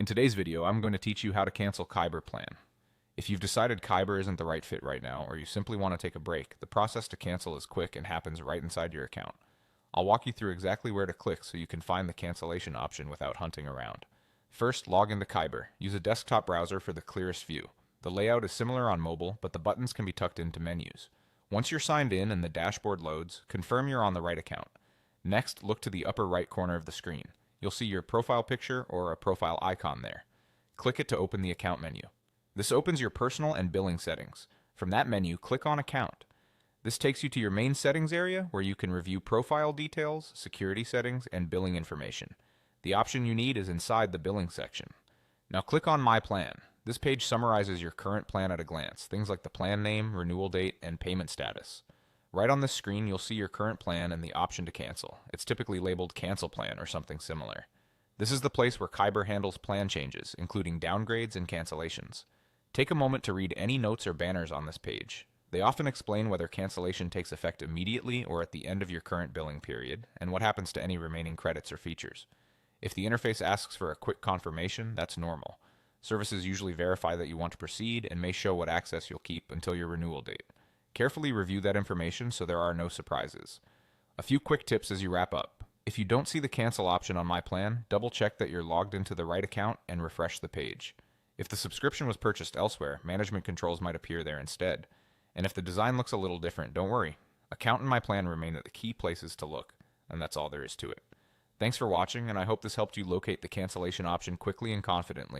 In today's video, I'm going to teach you how to cancel Kaiber plan. If you've decided Kaiber isn't the right fit right now, or you simply want to take a break, the process to cancel is quick and happens right inside your account. I'll walk you through exactly where to click so you can find the cancellation option without hunting around. First, log into Kaiber. Use a desktop browser for the clearest view. The layout is similar on mobile, but the buttons can be tucked into menus. Once you're signed in and the dashboard loads, confirm you're on the right account. Next, look to the upper right corner of the screen. You'll see your profile picture or a profile icon there. Click it to open the account menu. This opens your personal and billing settings. From that menu, click on Account. This takes you to your main settings area where you can review profile details, security settings, and billing information. The option you need is inside the billing section. Now click on My Plan. This page summarizes your current plan at a glance, things like the plan name, renewal date, and payment status. Right on this screen, you'll see your current plan and the option to cancel. It's typically labeled Cancel Plan or something similar. This is the place where Kaiber handles plan changes, including downgrades and cancellations. Take a moment to read any notes or banners on this page. They often explain whether cancellation takes effect immediately or at the end of your current billing period, and what happens to any remaining credits or features. If the interface asks for a quick confirmation, that's normal. Services usually verify that you want to proceed and may show what access you'll keep until your renewal date. Carefully review that information so there are no surprises. A few quick tips as you wrap up. If you don't see the cancel option on My Plan, double check that you're logged into the right account and refresh the page. If the subscription was purchased elsewhere, management controls might appear there instead. And if the design looks a little different, don't worry. Account and My Plan remain the key places to look, and that's all there is to it. Thanks for watching, and I hope this helped you locate the cancellation option quickly and confidently.